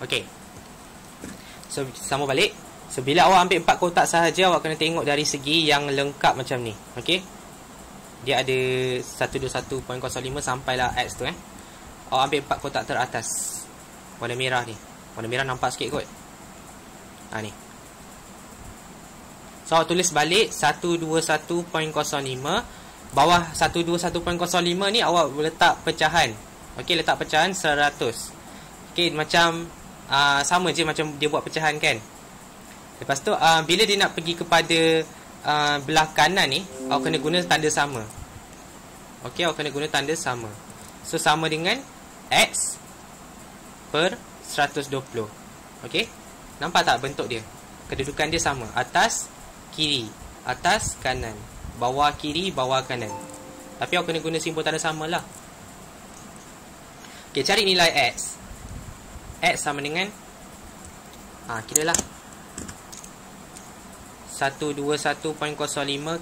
Okey. So sama balik. So bila awak ambil 4 kotak sahaja, awak kena tengok dari segi yang lengkap macam ni. Okey. Dia ada 121.05 sampailah X tu Awak ambil 4 kotak teratas. Warna merah ni. Warna merah nampak sikit kot. Ni. So awak tulis balik 121.05. Bawah 121.05 ni awak letak pecahan. Okey, letak pecahan 100. Okey, macam sama je macam dia buat pecahan kan. Lepas tu bila dia nak pergi kepada belah kanan ni, awak kena guna tanda sama. Okey, awak kena guna tanda sama. So sama dengan X per 120. Okey, nampak tak bentuk dia? Kedudukan dia sama. Atas, kiri. Atas, kanan. Bawah, kiri, bawah, kanan. Tapi awak kena guna simbol tanda sama lah. Okey, cari nilai X. X sama dengan kira lah 121.05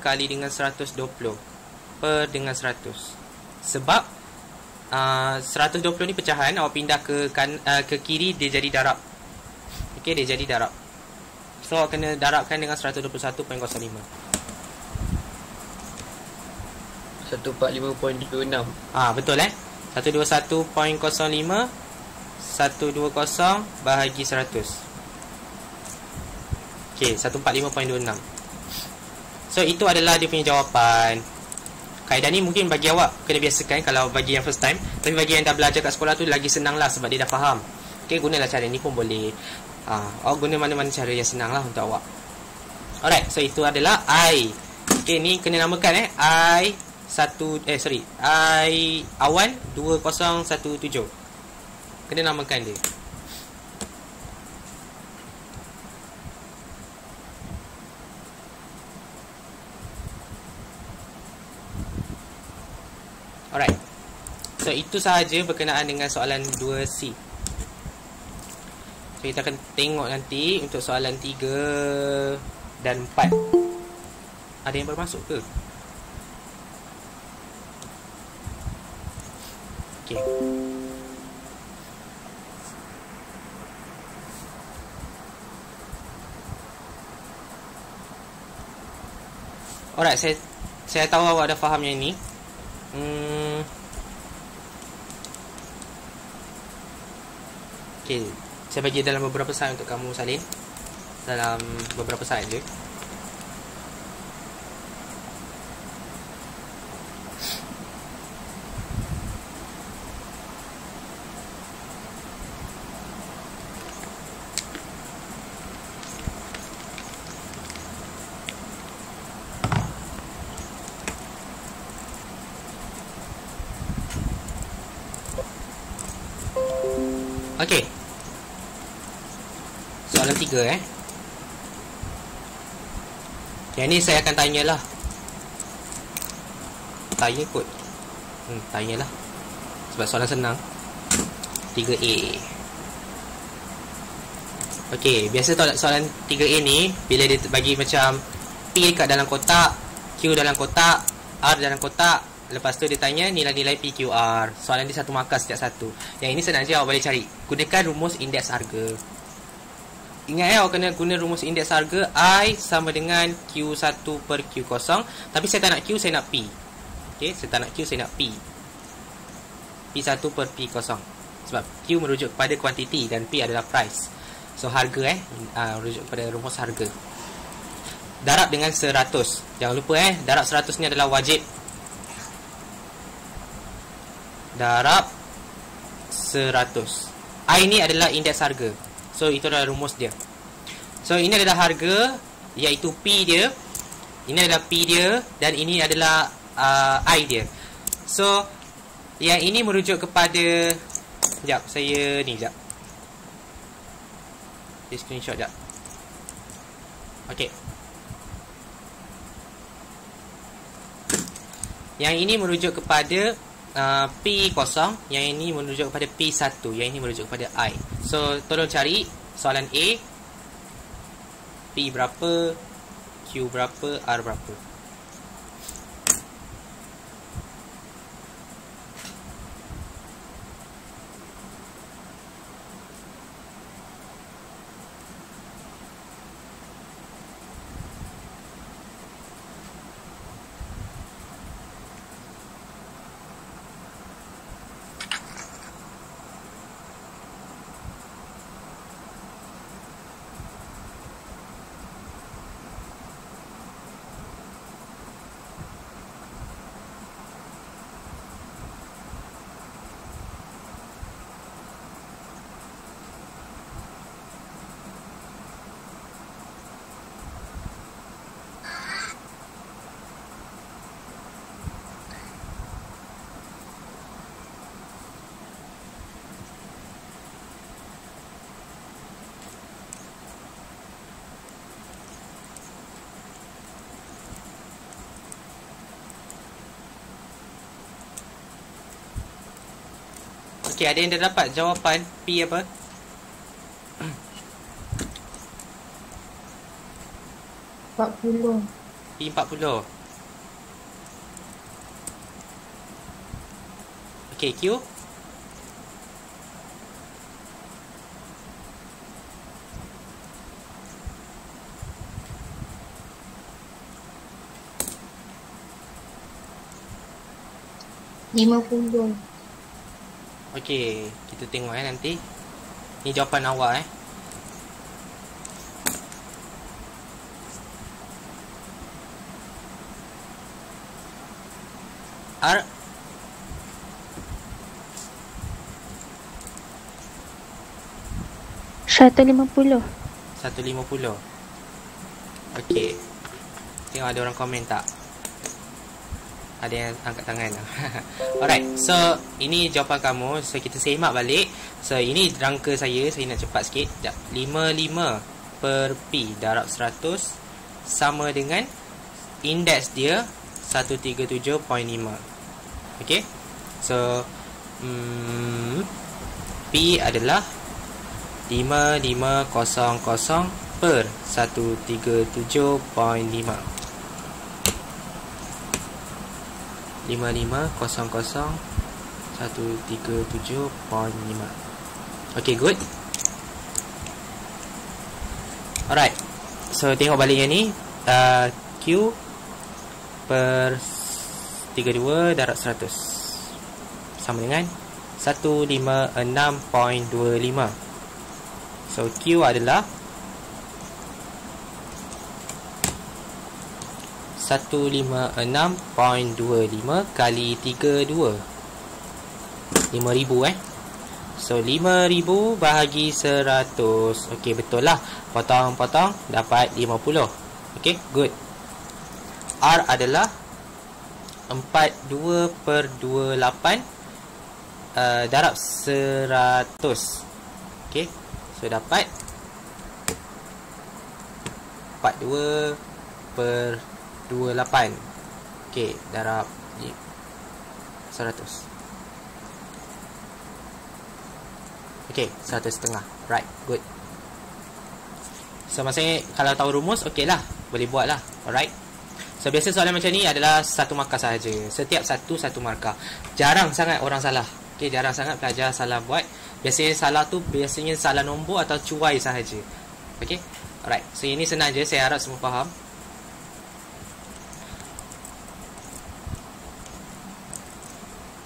kali dengan 120 per dengan 100. Sebab 120 ni pecahan, awak pindah ke kiri, dia jadi darab. Okey, dia jadi darab. So awak kena darabkan dengan 121.05. 145.26. Betul 121.05 120 bahagi 100. Okey, 145.26. So itu adalah dia punya jawapan. Kaedah ni mungkin bagi awak kena biasakan kalau bagi yang first time. Tapi bagi yang dah belajar kat sekolah tu lagi senang lah sebab dia dah faham. Okey, gunalah cara ni pun boleh. Awak guna mana-mana cara yang senang lah untuk awak. Alright, so itu adalah I. Okey, ni kena namakan I awan 2017. Kena namakan dia. Alright. So itu sahaja berkenaan dengan soalan 2C. So kita akan tengok nanti untuk soalan 3 dan 4. Ada yang bermasuk ke? Okey. Alright, saya tahu awak dah faham yang ni. Okay, saya bagi dalam beberapa saat untuk kamu salin. Dalam beberapa saat je. Okey. Soalan 3 Yang ni saya akan tanyalah. Tanya kot. Tanyalah. Sebab soalan senang. 3A. Okey, biasa soalan 3A ni bila dia bagi macam P kat dalam kotak, Q dalam kotak, R dalam kotak. Lepas tu dia tanya nilai-nilai PQR. Soalan dia satu markah setiap satu. Yang ini senang je, awak boleh cari. Gunakan rumus indeks harga. Ingat awak kena guna rumus indeks harga. I sama dengan Q1 per Q0. Tapi saya tak nak Q, saya nak P. Okay, saya tak nak Q, saya nak P. P1 per P0. Sebab Q merujuk kepada kuantiti dan P adalah price. So harga merujuk kepada rumus harga. Darab dengan 100. Jangan lupa darab 100 ni adalah wajib. Darab 100. I ni adalah indeks harga. So itu adalah rumus dia. So ini adalah harga, iaitu P dia. Ini adalah P dia. Dan ini adalah I dia. So yang ini merujuk kepada, sekejap, saya ni sekejap, saya screenshot sekejap. Ok. Yang ini merujuk kepada P0, yang ini merujuk kepada P1, yang ini merujuk kepada I. So tolong cari soalan A, P berapa, Q berapa, R berapa. Okey, ada yang dah dapat jawapan P apa? P40. Okey, Q. RM50. Okey, kita tengok nanti. Ni jawapan awak R 150. 150. Okey. Tengok ada orang komen tak? Ada yang angkat tangan. Alright, so ini jawapan kamu. So kita semak balik. So ini rangka saya nak cepat sikit. 55 per P darab 100 sama dengan indeks dia 137.5. Okay. So P adalah 5500 per 137.5. 5500 137.5. Okay, good. Alright. So tengok balik yang ni. Q per 32 darab 100 sama dengan 156.25. So Q adalah 156.25 kali 32. 5,000 So 5,000 bahagi 100. Okey, betul lah. Potong-potong dapat 50. Okey, good. R adalah 42 per 28 darab 100. Okey, so dapat 42 per 28. Okey, darab 100. Okey, 100.5. Right, good. So maksudnya kalau tahu rumus, okey lah, boleh buat lah. Alright. So biasa soalan macam ni adalah satu markah sahaja. Setiap satu markah. Jarang sangat orang salah. Okey, jarang sangat pelajar salah buat. Biasanya salah tu biasanya salah nombor atau cuai sahaja. Okey. Alright. So ini senang je, saya harap semua faham.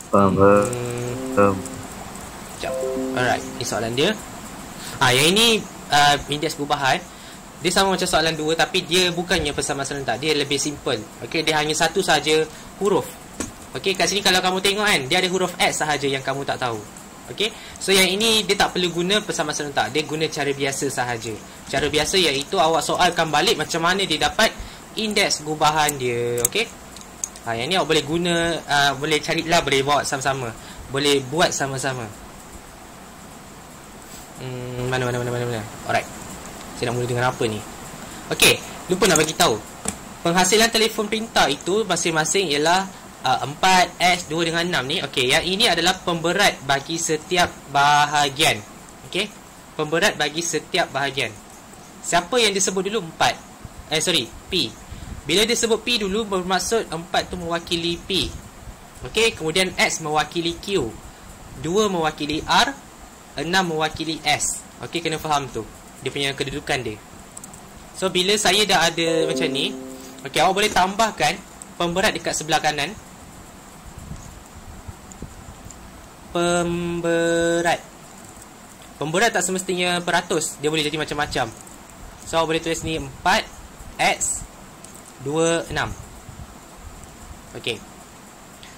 Faham. Sekejap. Alright, ini soalan dia. Yang ini indeks perubahan. Dia sama macam soalan 2, tapi dia bukannya persamaan serentak. Dia lebih simple. Okey, dia hanya satu saja huruf. Okey, kat sini kalau kamu tengok kan, dia ada huruf X sahaja yang kamu tak tahu. Okey, so yang ini dia tak perlu guna persamaan serentak. Dia guna cara biasa sahaja. Cara biasa iaitu awak soalkan balik macam mana dia dapat indeks perubahan dia. Okey. Yang ni awak boleh guna, boleh carilah, boleh bawa sama-sama. Boleh buat sama-sama. Mana. Alright. Saya nak mula dengan apa ni? Okey, lupa nak bagi tahu. Penghasilan telefon pintar itu masing-masing ialah 4, 2 dengan 6 ni. Okey, yang ini adalah pemberat bagi setiap bahagian. Okey, pemberat bagi setiap bahagian. Siapa yang disebut dulu? 4. P. Bila disebut P dulu, bermaksud 4 tu mewakili P. Okey, kemudian X mewakili Q, 2 mewakili R, 6 mewakili S. Okey, kena faham tu dia punya kedudukan dia. So bila saya dah ada macam ni, okey, awak boleh tambahkan pemberat dekat sebelah kanan. Pemberat tak semestinya peratus, dia boleh jadi macam-macam. So awak boleh tulis ni 4x 26. Okey.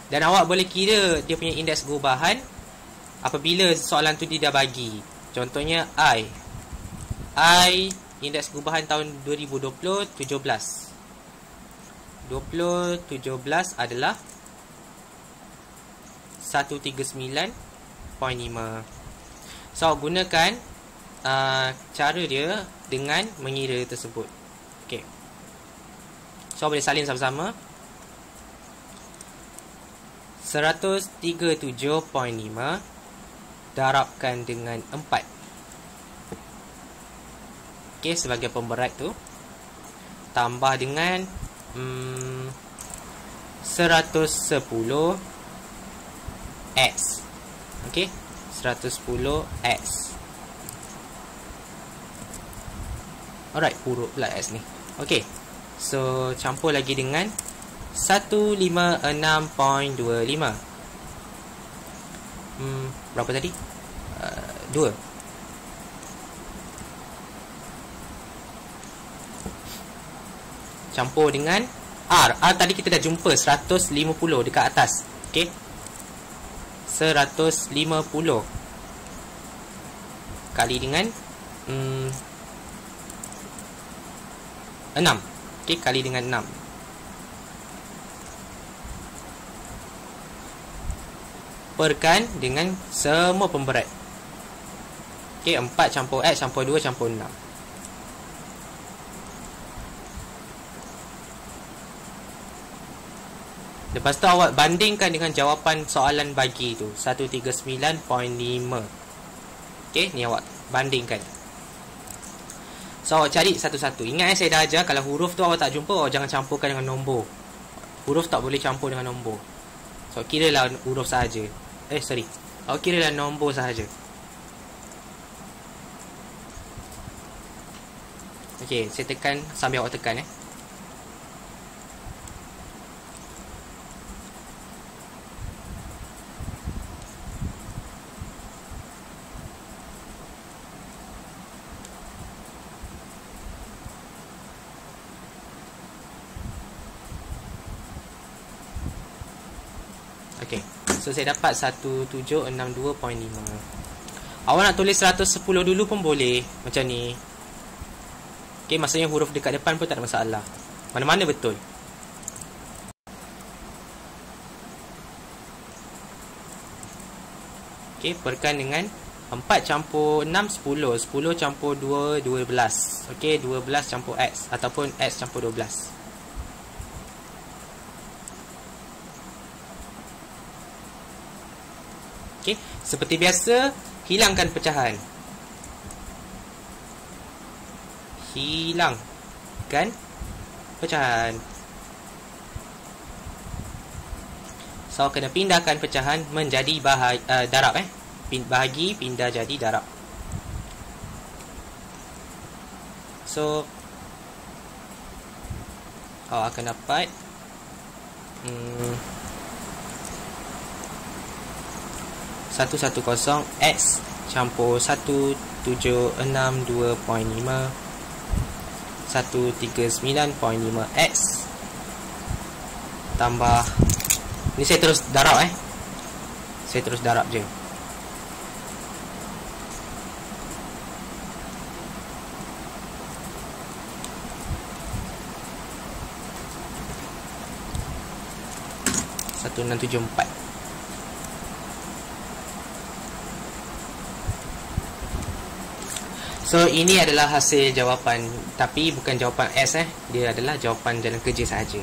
Dan awak boleh kira dia punya indeks perubahan apabila soalan tu dia dah bagi. Contohnya I indeks perubahan tahun 2020 17. 2017 adalah 139.5. So gunakan cara dia dengan mengira tersebut. Okey. So boleh salin sama-sama. 137.5 darabkan dengan 4. Okey, sebagai pemberat tu tambah dengan 110 X. Okey, 110 X. Alright, huruf pula X ni. Okey, so campur lagi dengan 156.25. Berapa tadi? 2. Campur dengan R. R tadi kita dah jumpa 150 dekat atas. Okey, 150 kali dengan 6. Okey, kali dengan 6. Perkan dengan semua pemberat. Okey, 4 campur X campur 2 campur 6. Lepas tu awak bandingkan dengan jawapan soalan bagi tu 139.5. Okey, ni awak bandingkan. So awak cari satu-satu. Ingat saya dah ajar, kalau huruf tu awak tak jumpa, awak jangan campurkan dengan nombor. Huruf tak boleh campur dengan nombor. So kira lah huruf sahaja. Awak kira lah nombor sahaja. Okey, saya tekan sambil awak tekan Okey, so saya dapat 1762.5. Awak nak tulis 110 dulu pun boleh, macam ni. Okey, maksudnya huruf dekat depan pun tak ada masalah. Mana-mana betul. Okey, perkan dengan 4 campur 6, 10. 10 campur 2, 12. Okey, 12 campur X ataupun X campur 12. Okey, seperti biasa, hilangkan pecahan. Hilangkan pecahan. So, kena pindahkan pecahan menjadi darab bahagi pindah jadi darab. So, awak akan dapat 110 X campur 1762.5 139.5 X tambah ni, saya terus darab saya terus darab je. Satu 674. So ini adalah hasil jawapan, tapi bukan jawapan S dia adalah jawapan jalan kerja sahaja.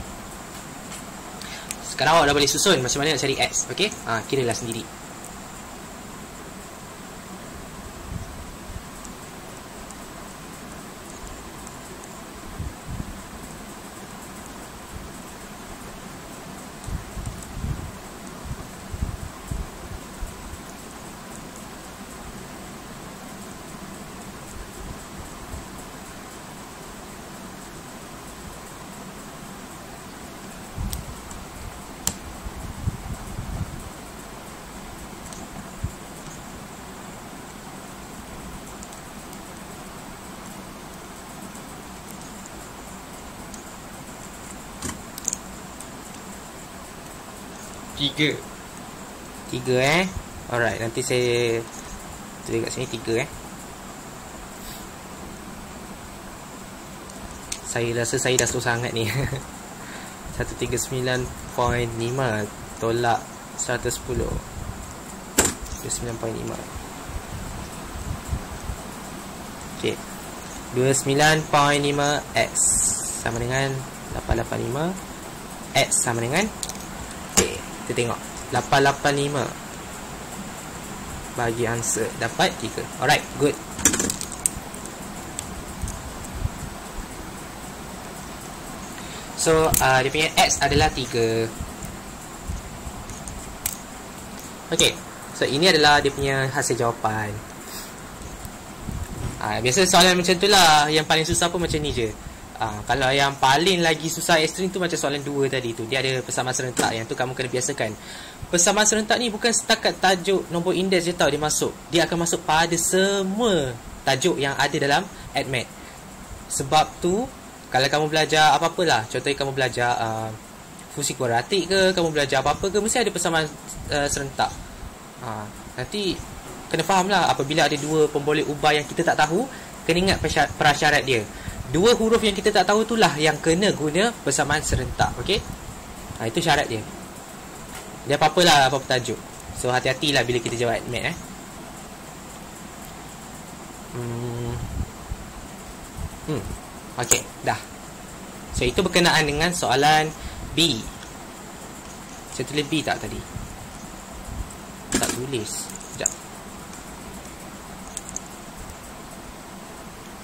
Sekarang awak dah boleh susun macam mana nak cari X. Okey, kiralah sendiri. Tiga alright, nanti saya tulis kat sini 3 Saya rasa saya dah susah sangat ni. 139.5 tolak 110 29.5. Okey, 29.5 X sama dengan 885. X sama dengan, okey, kita tengok 885 Bagi answer. Dapat 3. Alright, good. So, dia punya X adalah 3. Okay. So, ini adalah dia punya hasil jawapan. Biasa soalan macam tu lah. Yang paling susah pun macam ni je. Kalau yang paling lagi susah ekstrim tu macam soalan 2 tadi tu. Dia ada persamaan serentak. Yang tu kamu kena biasakan. Persamaan serentak ni bukan setakat tajuk nombor indeks je tau dia masuk. Dia akan masuk pada semua tajuk yang ada dalam ADMAT. Sebab tu, kalau kamu belajar apa-apalah, contohnya kamu belajar fungsi kuadratik ke, kamu belajar apa-apa ke, mesti ada persamaan serentak. Nanti kena faham lah, apabila ada 2 pemboleh ubah yang kita tak tahu, kena ingat prasyarat dia. 2 huruf yang kita tak tahu itulah yang kena guna persamaan serentak. Okay, itu syarat dia. Dia apa-apalah, apa-apa tajuk. So hati-hatilah bila kita jawab ADMAT. Okay, dah. So itu berkenaan dengan soalan B. Saya tulis B tak tadi? Tak tulis. Sekejap.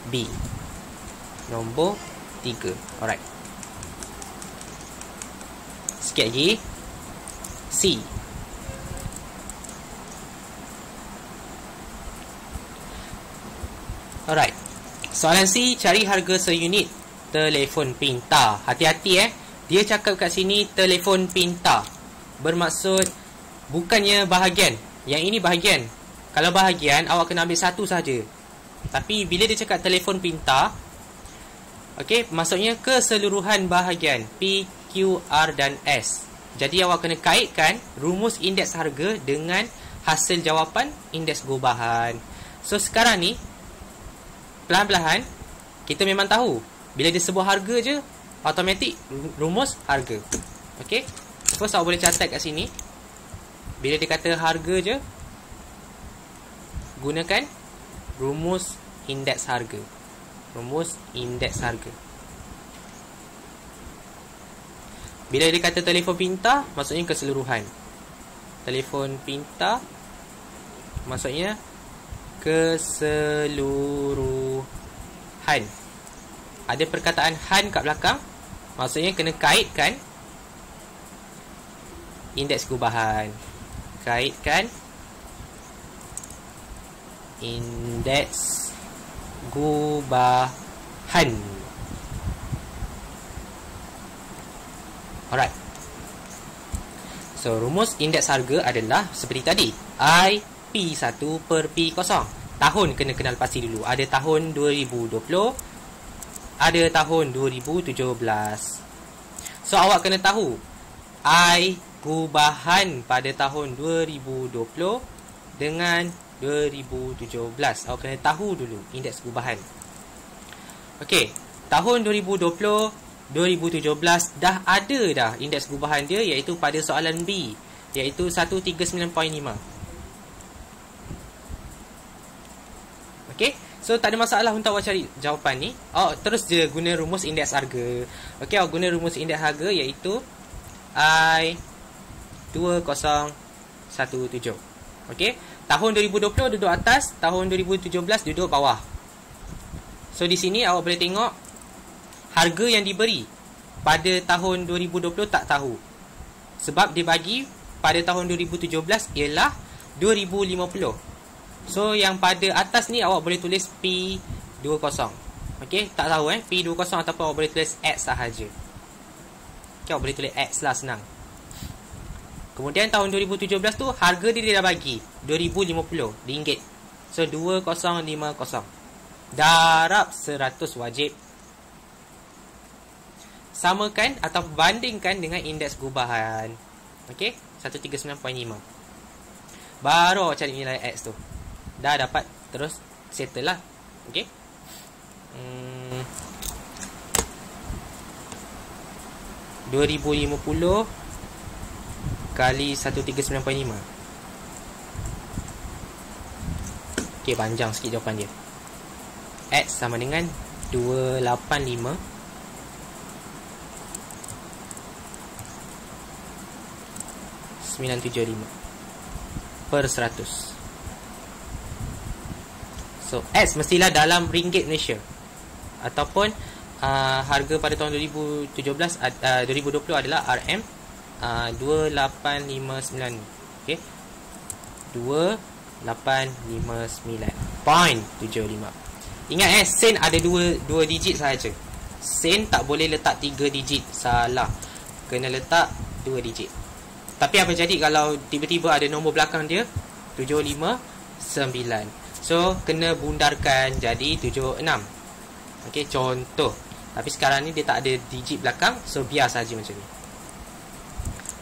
B nombor 3. Alright. Sikit lagi. C. Alright. Soalan C, cari harga seunit telefon pintar. Hati-hati dia cakap kat sini telefon pintar. Bermaksud bukannya bahagian. Yang ini bahagian. Kalau bahagian awak kena ambil satu saja. Tapi bila dia cakap telefon pintar, okey, maksudnya keseluruhan bahagian P, Q, R dan S. Jadi awak kena kaitkan rumus indeks harga dengan hasil jawapan indeks gubahan. So sekarang ni perlahan-lahan kita memang tahu bila dia sebut harga je, automatik rumus harga. Okey. First awak boleh catat kat sini. Bila dia kata harga je, gunakan rumus indeks harga. Rumus indeks harga. Bila dia kata telefon pintar, maksudnya keseluruhan. Telefon pintar maksudnya keseluruhan. Ada perkataan han kat belakang, maksudnya kena kaitkan indeks gubahan. Kaitkan indeks gubahan. Alright. So rumus indeks harga adalah seperti tadi. I P1 per P0. Tahun kena kenal pasti dulu. Ada tahun 2020, ada tahun 2017. So awak kena tahu I gubahan pada tahun 2020 dengan 2017. Awak kena tahu dulu indeks gubahan. Okey, tahun 2020, 2017 dah ada dah indeks gubahan dia, iaitu pada soalan B, iaitu 139.5. Okey, so tak ada masalah untuk awak cari jawapan ni. Terus je guna rumus indeks harga. Okey, awak guna rumus indeks harga iaitu I 2017. Okey, tahun 2020 duduk atas, tahun 2017 duduk bawah. So di sini awak boleh tengok harga yang diberi pada tahun 2020 tak tahu. Sebab dia bagi pada tahun 2017 ialah 2050. So yang pada atas ni awak boleh tulis P20. Okey, tak tahu P20 ataupun awak boleh tulis X sahaja. Okey, awak boleh tulis X lah, senang. Kemudian tahun 2017 tu harga dia dah bagi 2050 ringgit. So 2050. Darab 100 wajib. Samakan atau bandingkan dengan indeks gubahan. Okey, 139.5. Baru cari nilai X tu. Dah dapat, terus settle lah. Okey. 2050 kali 139.5. Okey, panjang sikit jawapan dia. X sama dengan 285 975 per 100. So X mestilah dalam ringgit Malaysia. Ataupun harga pada tahun 2020 adalah RM 2859. Okey. 2859.75. Ingat sen ada dua digit sahaja. Sen tak boleh letak 3 digit, salah. Kena letak 2 digit. Tapi apa jadi kalau tiba-tiba ada nombor belakang dia 759. So kena bundarkan jadi 76. Okey, contoh. Tapi sekarang ni dia tak ada digit belakang, so biar saja macam ni.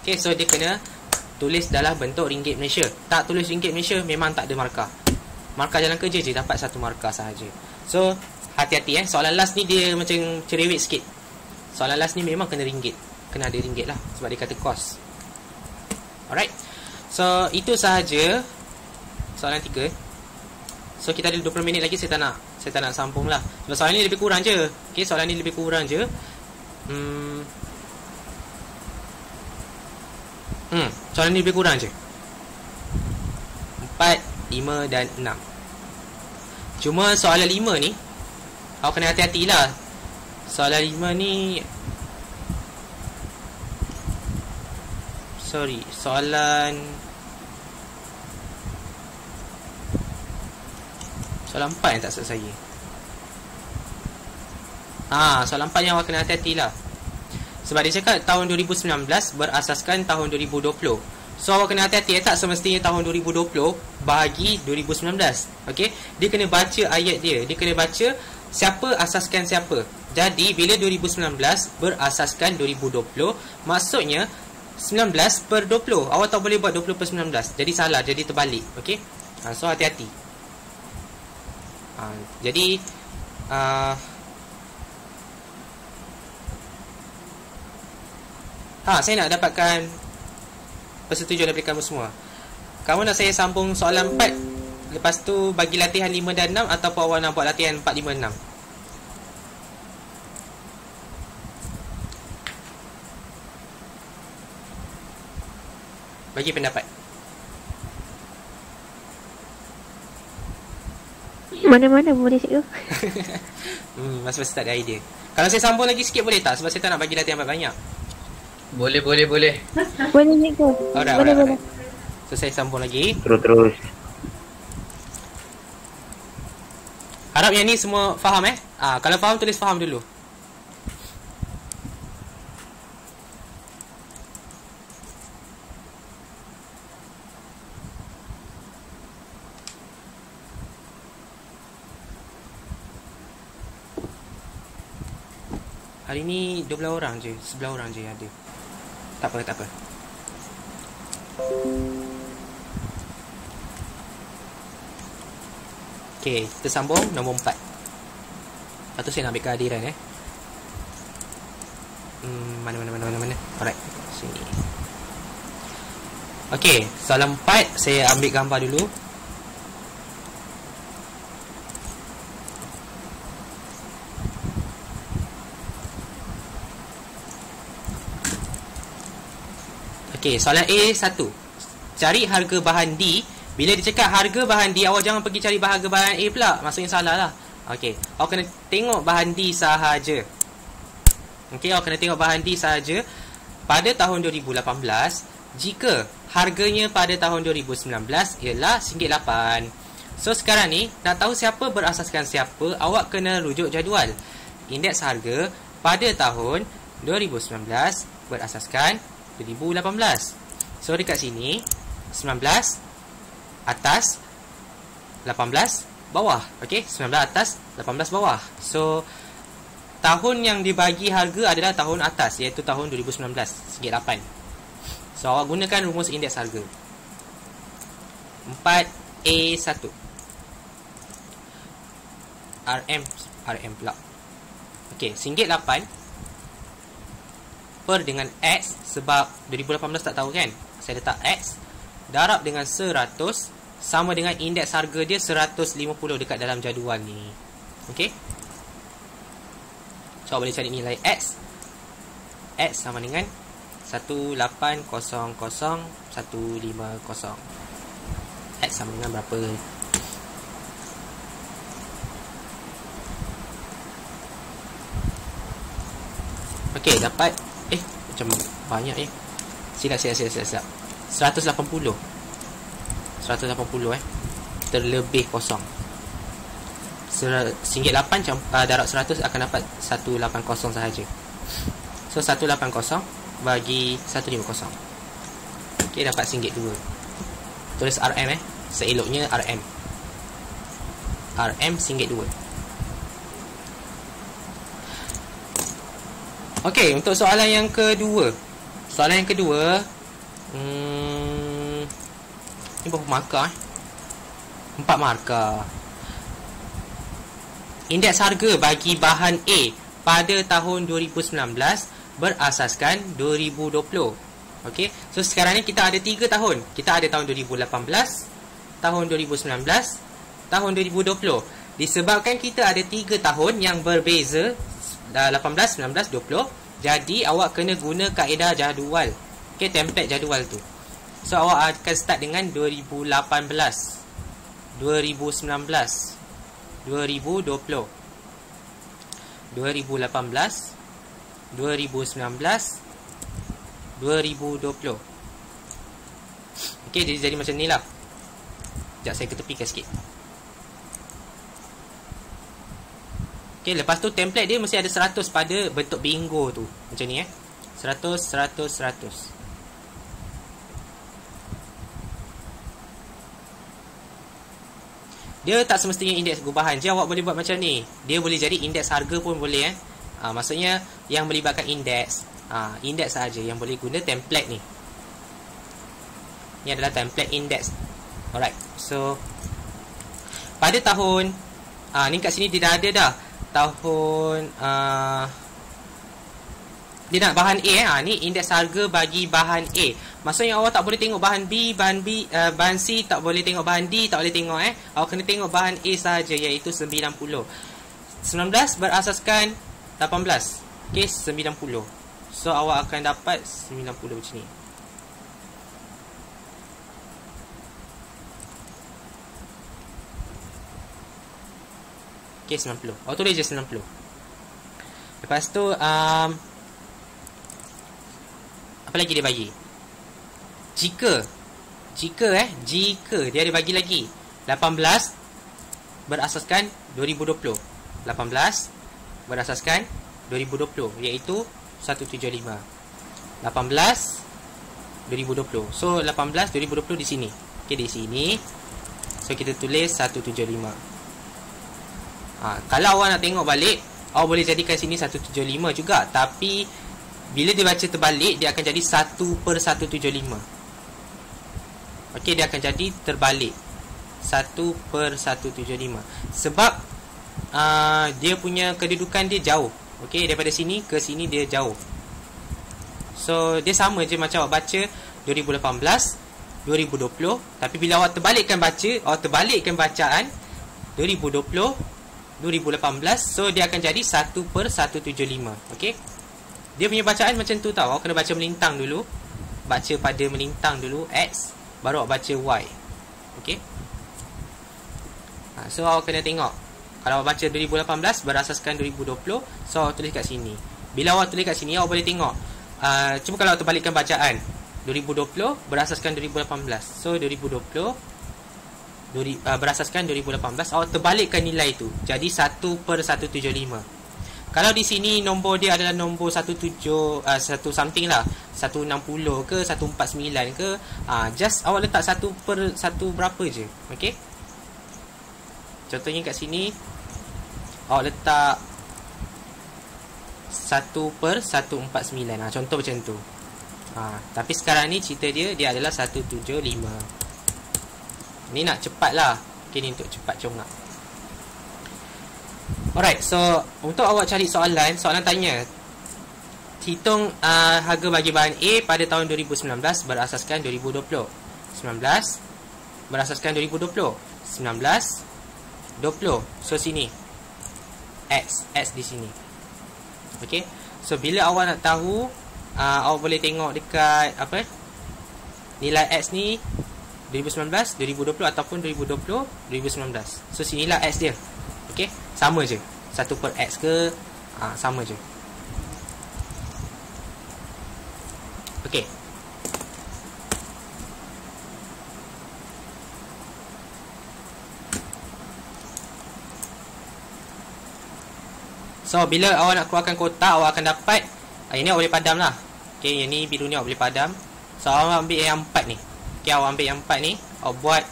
Okey, so dia kena tulis dalam bentuk ringgit Malaysia. Tak tulis ringgit Malaysia memang tak ada markah. Markah jalan kerja je dapat 1 markah sahaja. So hati-hati soalan last ni dia macam cerewet sikit. Soalan last ni memang kena ringgit. Kena ada ringgit lah sebab dia kata kos. Alright. So itu sahaja soalan 3. So kita ada 20 minit lagi, saya tak nak sambung lah. Sebab soalan ni lebih kurang je. Okay, soalan ni lebih kurang je. Soalan ni lebih kurang je 4, 5 dan 6. Cuma soalan 5 ni awak kena hati-hatilah. Soalan 5 ni soalan 4 yang tak selesai. Soalan 4 yang awak kena hati-hatilah. Sebab dia cakap tahun 2019 berasaskan tahun 2020. So awak kena hati-hati, tak semestinya tahun 2020 bahagi 2019. Okey, dia kena baca ayat dia. Dia kena baca siapa asaskan siapa. Jadi bila 2019 berasaskan 2020, maksudnya 19 per 20. Awak tak boleh buat 20 per 19. Jadi salah, jadi terbalik. Okey. So hati-hati. Jadi saya nak dapatkan persetujuan daripada kamu semua. Kamu nak saya sambung soalan 4, lepas tu bagi latihan 5 dan 6, ataupun awak nak buat latihan 4, 5, 6? Bagi pendapat. Mana-mana boleh cikgu. Masih tak ada idea. Kalau saya sambung lagi sikit boleh tak? Sebab saya tak nak bagi latihan banyak. Boleh. Boleh cikgu. Alright. So saya sambung lagi. Terus. Harap yang ni semua faham kalau faham tulis faham dulu. Hari ni 12 orang je, 11 orang je ada. Tak apa. Okey, kita sambung nombor 4. Lepas tu saya nak ambil kehadiran Mana. Alright, sini. Okey, soalan 4 saya ambil gambar dulu. Okey, soalan A1. Cari harga bahan D. Bila dia cakap harga bahan D, awak jangan pergi cari harga bahan A pula. Maksudnya salah lah. Okey, awak kena tengok bahan D sahaja. Okey, awak kena tengok bahan D sahaja. Pada tahun 2018, jika harganya pada tahun 2019 ialah RM8. So sekarang ni, nak tahu siapa berasaskan siapa, awak kena rujuk jadual. Indeks harga pada tahun 2019 berasaskan 2018. So dekat sini 19 atas 18 bawah. Okey, 19 atas 18 bawah. So tahun yang dibagi harga adalah tahun atas, iaitu tahun 2019, RM8. So awak gunakan rumus indeks harga 4A1 RM pula. Okey, RM8 per dengan X, sebab 2018 tak tahu kan, saya letak X darab dengan 100 sama dengan indeks harga dia 150 dekat dalam jadual ni. Okey, so boleh cari nilai X. X sama dengan 1800150. X sama dengan berapa? Okey, dapat macam banyak silap 180 terlebih kosong. RM8 darab 100 akan dapat 180 sahaja. So 180 bagi 150. Okey, dapat RM1.2. Tulis RM seeloknya RM RM RM1.2. Okey, untuk soalan yang kedua. Ni berapa markah 4 markah. Indeks harga bagi bahan A pada tahun 2019 berasaskan 2020. Okey, so sekarang ni kita ada 3 tahun. Kita ada tahun 2018, tahun 2019, tahun 2020. Disebabkan kita ada 3 tahun yang berbeza, 18, 19, 20. Jadi awak kena guna kaedah jadual. Okey, template jadual tu. So awak akan start dengan 2018, 2019, 2020, 2018, 2019, 2020. Okey, jadi macam ni lah. Sekejap saya ketepikan sikit. Okey, lepas tu template dia mesti ada 100 pada bentuk bingo tu. Macam ni 100, 100, 100. Dia tak semestinya indeks gubahan je awak boleh buat macam ni. Dia boleh jadi indeks harga pun boleh maksudnya yang melibatkan indeks. Indeks sahaja yang boleh guna template ni. Ni adalah template indeks. Alright. So pada tahun ni kat sini dia dah ada dah. Tahun dia nak bahan A ni indeks harga bagi bahan A. Maksudnya awak tak boleh tengok bahan B, bahan C, tak boleh tengok bahan D, tak boleh tengok awak kena tengok bahan A sahaja, iaitu 90. 19 berasaskan 18. Okey, 90. So awak akan dapat 90 macam ni. Okey, 90. Awak tulis je 90. Lepas tu apa lagi dia bagi? Jika dia ada bagi lagi 18 berasaskan 2020. 18 berasaskan 2020 iaitu 175. 18 2020. So 18 2020 di sini. Okey, di sini. So kita tulis 175. Kalau awak nak tengok balik, awak boleh jadikan sini 175 juga, tapi bila dia baca terbalik, dia akan jadi 1/175. Okey, dia akan jadi terbalik 1/175. Sebab dia punya kedudukan dia jauh. Okey, daripada sini ke sini dia jauh. So dia sama je macam awak baca 2018, 2020. Tapi bila awak terbalikkan bacaan 2020, 2018. So dia akan jadi 1/175. Okey, dia punya bacaan macam tu tau. Awak kena baca melintang dulu. Baca pada melintang dulu X, baru awak baca Y. Okey. So awak kena tengok. Kalau awak baca 2018 berasaskan 2020, so awak tulis kat sini. Bila awak tulis kat sini, awak boleh tengok. Cuba kalau awak terbalikkan bacaan 2020 berasaskan 2018. So 2020 berasaskan 2018, awak terbalikkan nilai tu jadi 1/175. Kalau di sini nombor dia adalah nombor 1 something lah, 160 ke 149 ke, just awak letak 1/1 berapa je. Okey, contohnya kat sini awak letak 1/149. Contoh macam tu. Tapi sekarang ni cerita dia adalah 175. Ni nak cepat lah. Okay, ni untuk cepat congak. Alright, so untuk awak cari soalan tanya, hitung harga bagi bahan A pada tahun 2019 berasaskan 2020. 19 berasaskan 2020. 19 20. So sini X di sini. Okay, so bila awak nak tahu, awak boleh tengok dekat nilai X ni 2019, 2020 ataupun 2020, 2019. So sinilah X dia. Okey, sama je. 1/X ke sama je. Okey. So, bila awak nak keluarkan kotak, awak akan dapat ini awak boleh padam lah. Okey, yang ni biru ni awak boleh padam. So, awak ambil yang 4 ni. Okey, awak ambil yang 4 ni, awak buat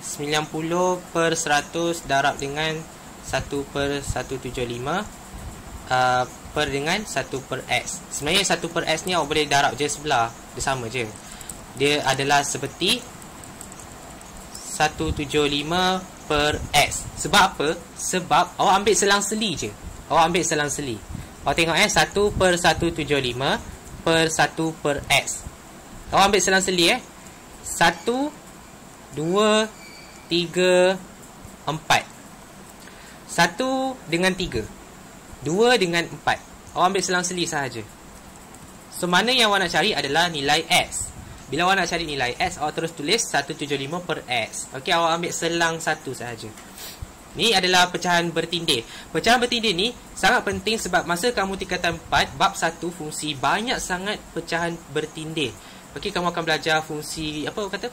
90/100 darab dengan 1/175 per dengan 1/x. Sebenarnya 1/x ni awak boleh darab je sebelah. Dia sama je. Dia adalah seperti 175/x. Sebab apa? Sebab awak ambil selang-seli je. Awak ambil selang-seli. Awak tengok 1/175 per 1/x. Awak ambil selang-seli 1, 2, 3, 4. 1 dengan 3, 2 dengan 4. Awak ambil selang-seli sahaja. So, mana yang awak nak cari adalah nilai x. Bila awak nak cari nilai x, awak terus tulis 175/x. Okey, awak ambil selang 1 sahaja. Ni adalah pecahan bertindih. Pecahan bertindih ni sangat penting sebab masa kamu tingkatan 4, bab 1 fungsi, banyak sangat pecahan bertindih. Okey, kamu akan belajar fungsi, apa kata?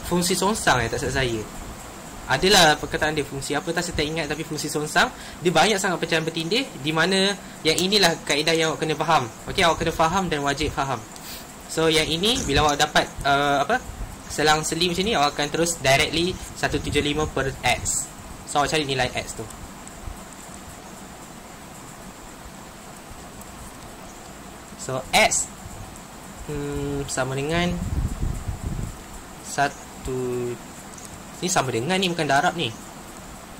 Fungsi songsang tak silap saya. Adalah perkataan dia, fungsi apa tak saya tak ingat, tapi fungsi songsang. Dia banyak sangat pecahan bertindih, di mana yang inilah kaedah yang awak kena faham. Okey, awak kena faham dan wajib faham. So, yang ini bila awak dapat selang seli macam ni, awak akan terus directly 175/x. So, awak cari nilai x tu. So, x sama dengan 1. Ni sama dengan ni, bukan darab ni.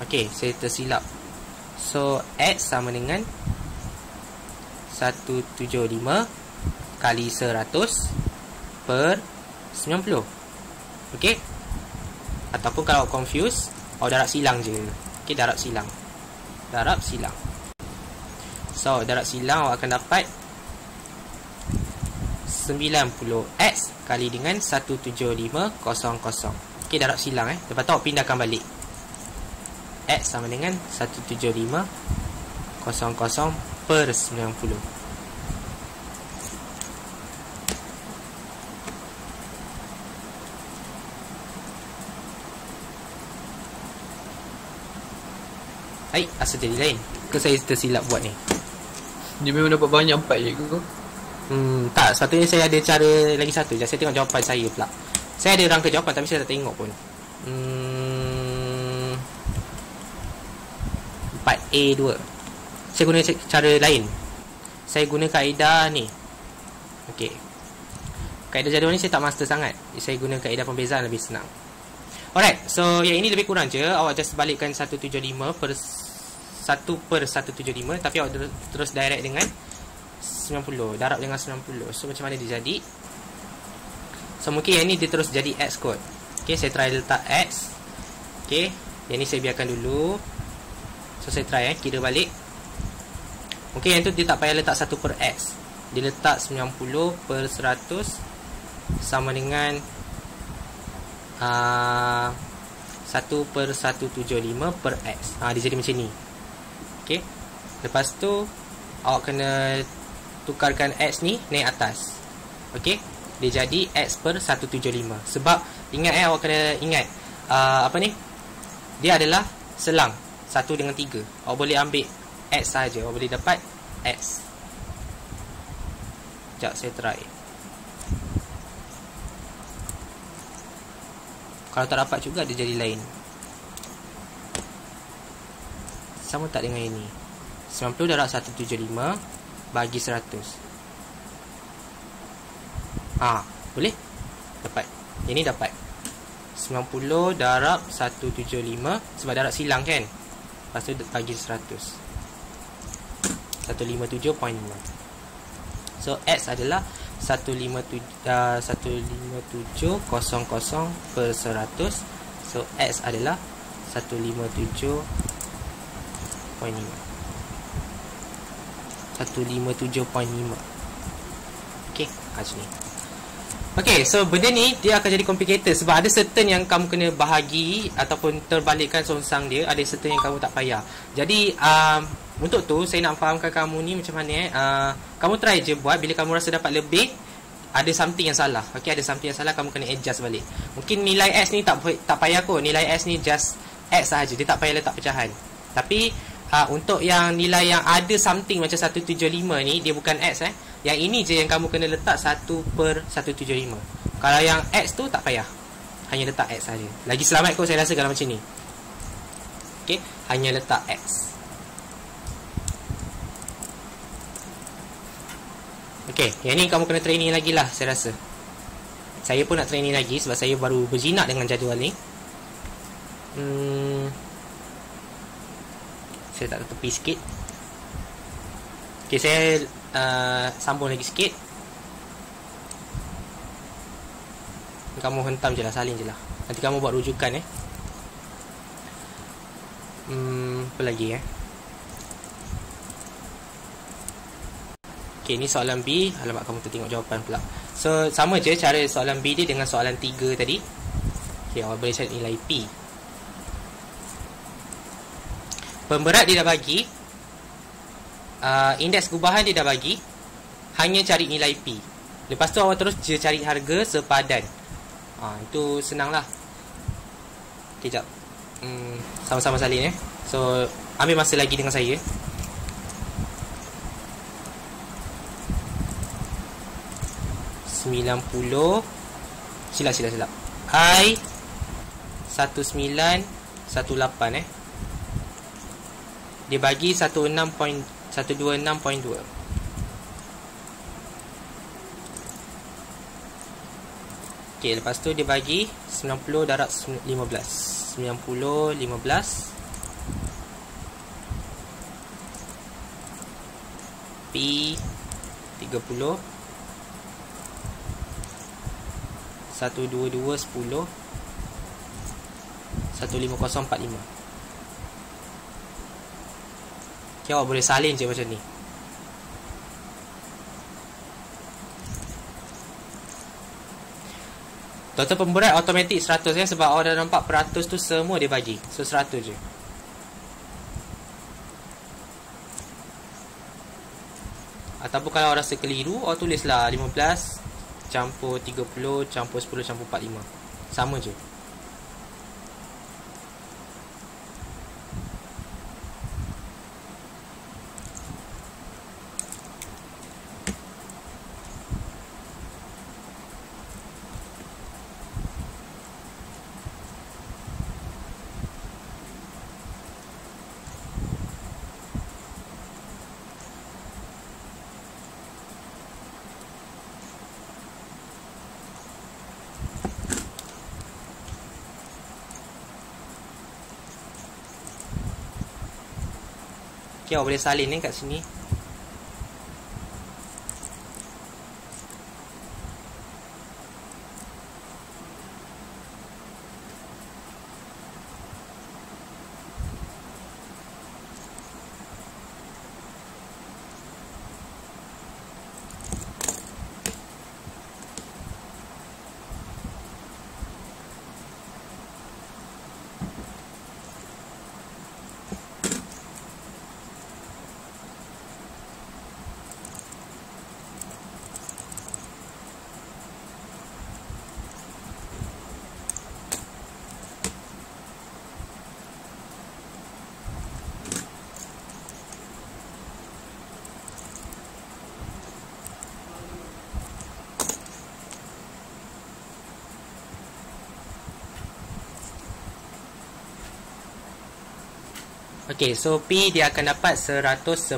Okey, saya tersilap. So, x sama dengan 175 kali 100 per 90. Okey. Ataupun kalau confuse, awak darab silang je. Okey, darab silang. Darab silang. So, darab silang awak akan dapat 90x kali dengan 17500. Okey, darab silang Lepas tu awak pindahkan balik. X sama dengan 17500 per 90. Hai, asal jadi lain. Ke saya tersilap buat ni? Dia memang dapat banyak 4 je ke? Tak, sepatutnya saya ada cara lagi satu je. Saya tengok jawapan saya pula. Saya ada rangka jawapan tapi saya tak tengok pun. 4A2. Saya guna cara lain. Saya guna kaedah ni. Okey. Kaedah jadual ni saya tak master sangat. Saya guna kaedah pembezaan lebih senang. Alright, so yang ini lebih kurang je. Awak just balikkan 175 per 1/175, tapi awak terus direct dengan 90, darab dengan 90. So macam mana dia jadi? So mungkin yang ni dia terus jadi x kot. Okay, saya try letak x. Okay, yang ni saya biarkan dulu. So saya try kira balik. Okay, yang tu dia tak payah letak 1/x. Dia letak 90/100 sama dengan 1/175/x. Dia jadi macam ni. Okay, lepas tu awak kena tukarkan x ni naik atas. Okay, dia jadi x/175. Sebab ingat awak kena ingat apa ni, dia adalah selang 1 dengan 3. Awak boleh ambil x saja, awak boleh dapat x. Sekejap saya try. Kalau tak dapat juga dia jadi lain. Sama tak dengan ini? 90 darab 175 bagi 100. Boleh? Dapat. Ini dapat 90 darab 175. Sebab darab silang kan. Lepas tu bagi 100. 157.5. So X adalah 15700 per 100. So X adalah 157.5. 157.5. Okey, macam ni. Okay, so benda ni dia akan jadi complicated sebab ada certain yang kamu kena bahagi ataupun terbalikkan songsang dia, ada certain yang kamu tak payah. Jadi untuk tu saya nak fahamkan kamu ni macam mana kamu try je buat. Bila kamu rasa dapat lebih, ada something yang salah. Okay, ada something yang salah, kamu kena adjust balik. Mungkin nilai X ni tak payah kot. Nilai X ni just X sahaja, dia tak payah letak pecahan. Tapi untuk yang nilai yang ada something macam 175 ni, dia bukan X Yang ini je yang kamu kena letak 1/175. Kalau yang X tu tak payah, hanya letak X saja. Lagi selamat kot saya rasa kalau macam ni. Okay, hanya letak X. Okay, yang ni kamu kena training lagi lah saya rasa. Saya pun nak training lagi sebab saya baru berjinak dengan jadual ni. Saya tak tepi sikit. Okay, saya sambung lagi sikit. Kamu hentam je lah, salin je lah. Nanti kamu buat rujukan apa lagi Okay, ni soalan B. Alamak, kamu tertengok jawapan pula. So, sama je cara soalan B dia dengan soalan 3 tadi. Okay, awak boleh cari nilai P. Pemberat dia dah bagi, indeks gubahan dia dah bagi, hanya cari nilai P. Lepas tu awak terus je cari harga sepadan. Itu senang lah. Okay, jap. Sama-sama salin So, ambil masa lagi dengan saya. Silap I 1918 dia bagi 126.2. Okay, lepas tu dia bagi 90 darab 15 P 30 122 10 15045. Okay, awak boleh salin je macam ni. Total pemberat automatik 100 sebab awak dah nampak peratus tu semua dia bagi. So 100 je. Ataupun kalau awak rasa keliru, awak tulislah 15 campur 30 campur 10 campur 45. Sama je. Okay, awak boleh salin kat sini. Okay, so P dia akan dapat 110.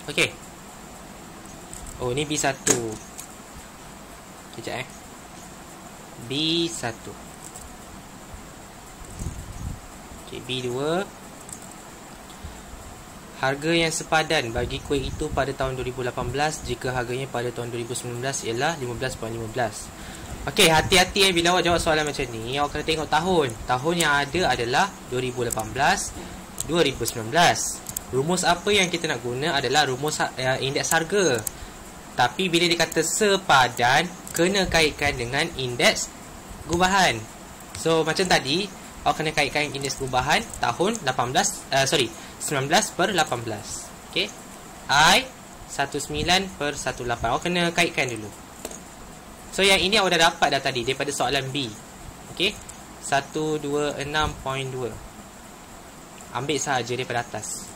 Okay. Oh, ni B1. Sekejap B1. Okay, B2. Harga yang sepadan bagi kuih itu pada tahun 2018 jika harganya pada tahun 2019 ialah 15.15. Okey, hati-hati bila awak jawab soalan macam ni, awak kena tengok tahun. Tahun yang ada adalah 2018, 2019. Rumus apa yang kita nak guna adalah rumus indeks harga. Tapi bila dikata sepadan, kena kaitkan dengan indeks gubahan. So macam tadi, awak kena kaitkan indeks gubahan tahun 19/18. Okey. I 19/18. Awak kena kaitkan dulu. So yang ini awak dah dapat dah tadi daripada soalan B. Okey. 126.2. Ambil sahaja daripada atas.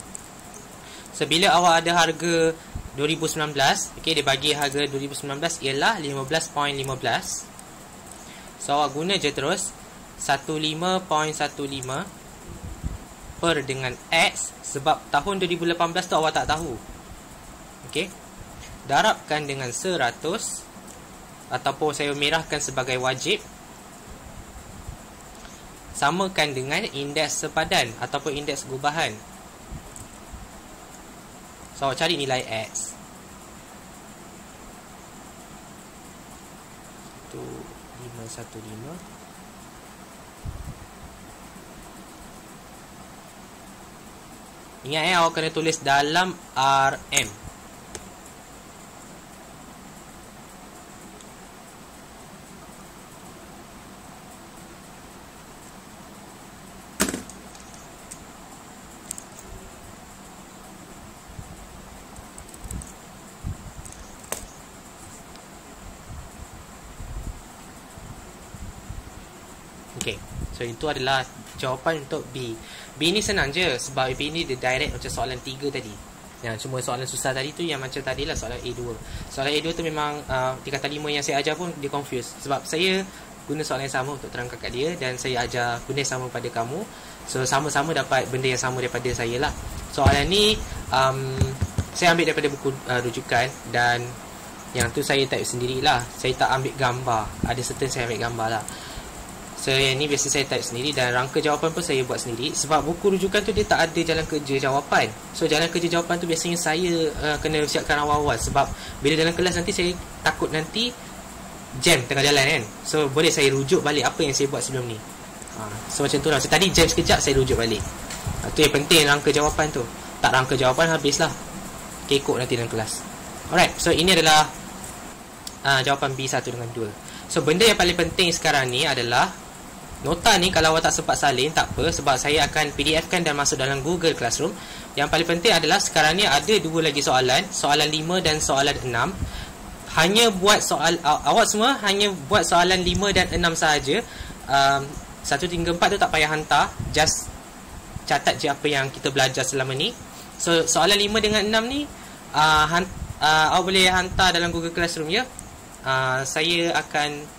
So bila awak ada harga 2019, okey, dia bagi harga 2019 ialah 15.15. So awak guna je terus 15.15 per dengan X, sebab tahun 2018 tu awak tak tahu. Okey. Darabkan dengan 100 ataupun saya merahkan sebagai wajib. Samakan dengan indeks sepadan ataupun indeks gubahan. So awak cari nilai X. 1515. Ingat awak kena tulis dalam RM. Okay, so itu adalah jawapan untuk B. B ni senang je sebab B ni dia direct macam soalan 3 tadi. Yang cuma soalan susah tadi tu yang macam tadilah soalan A2. Soalan A2 tu memang tingkatan 5 yang saya ajar pun dia confuse. Sebab saya guna soalan yang sama untuk terangkan kat dia dan saya ajar benda yang sama pada kamu. So sama-sama dapat benda yang sama daripada saya lah. Soalan ni saya ambil daripada buku rujukan dan yang tu saya type sendirilah. Saya tak ambil gambar. Ada certain saya ambil gambar lah. So yang ni biasa saya type sendiri dan rangka jawapan pun saya buat sendiri. Sebab buku rujukan tu dia tak ada jalan kerja jawapan. So jalan kerja jawapan tu biasanya saya kena siapkan awal-awal. Sebab bila dalam kelas nanti saya takut nanti jam tengah jalan kan. So boleh saya rujuk balik apa yang saya buat sebelum ni. So macam tu lah. So tadi jam sekejap saya rujuk balik. Tu yang penting rangka jawapan tu. Tak rangka jawapan habislah kekok nanti dalam kelas. Alright, so ini adalah jawapan B1 dengan 2. So benda yang paling penting sekarang ni adalah nota ni kalau awak tak sempat salin tak apa, sebab saya akan PDF kan dan masuk dalam Google Classroom. Yang paling penting adalah sekarang ni ada 2 lagi soalan, soalan 5 dan soalan 6. Hanya buat soal awak semua hanya buat soalan 5 dan 6 sahaja. 1 hingga 4 tu tak payah hantar, just catat je apa yang kita belajar selama ni. So soalan 5 dengan 6 ni awak boleh hantar dalam Google Classroom ya. Saya akan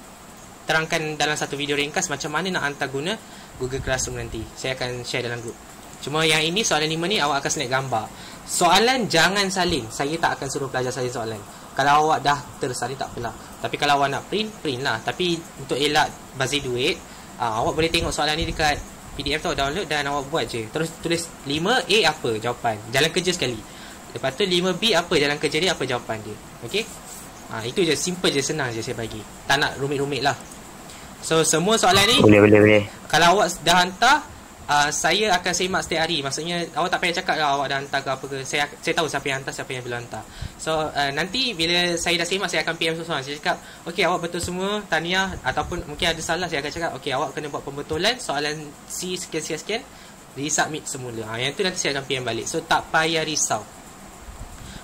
terangkan dalam satu video ringkas macam mana nak hantar guna Google Classroom nanti. Saya akan share dalam group. Cuma yang ini soalan 5 ni awak akan select gambar. Soalan jangan salin. Saya tak akan suruh pelajar salin soalan. Kalau awak dah tersalin tak apalah. Tapi kalau awak nak print, print lah. Tapi untuk elak bazir duit, awak boleh tengok soalan ni dekat PDF tu, download dan awak buat je. Terus tulis 5A apa jawapan. Jalan kerja sekali. Lepas tu 5B apa jalan kerja dia, apa jawapan dia. Okey? Itu je, simple je, senang je saya bagi. Tak nak rumit-rumit lah. So semua soalan ni boleh. Kalau awak dah hantar, saya akan semak setiap hari. Maksudnya awak tak payah cakap lah awak dah hantar ke apa ke. Saya tahu siapa yang hantar, siapa yang belum hantar. So nanti bila saya dah semak, saya akan PM seseorang. Saya cakap, okey awak betul semua, tahniah. Ataupun mungkin ada salah, saya akan cakap, okey awak kena buat pembetulan soalan C sekian-sekian, resubmit semula. Yang tu nanti saya akan PM balik. So tak payah risau.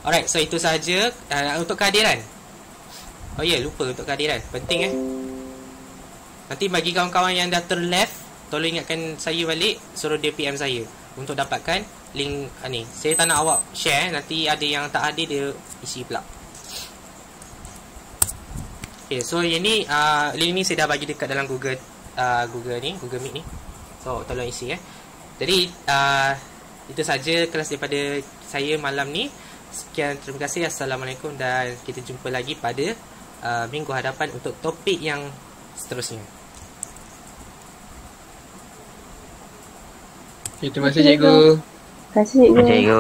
Alright, so itu sahaja untuk kehadiran. Oh ya, lupa untuk kehadiran. Penting Nanti bagi kawan-kawan yang dah terleft, tolong ingatkan saya balik, suruh dia PM saya untuk dapatkan link ni. Saya tak nak awak share, nanti ada yang tak ada dia isi pula. Okay, so yang ni link ni saya dah bagi dekat dalam Google Meet ni. So tolong isi Jadi itu saja kelas daripada saya malam ni. Sekian, terima kasih. Assalamualaikum dan kita jumpa lagi pada minggu hadapan untuk topik yang seterusnya. Okay, terima kasih cikgu. Terima kasih, cikgu. Cikgu.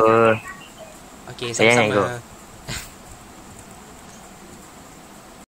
Okey, Sayang, sama-sama. cikgu.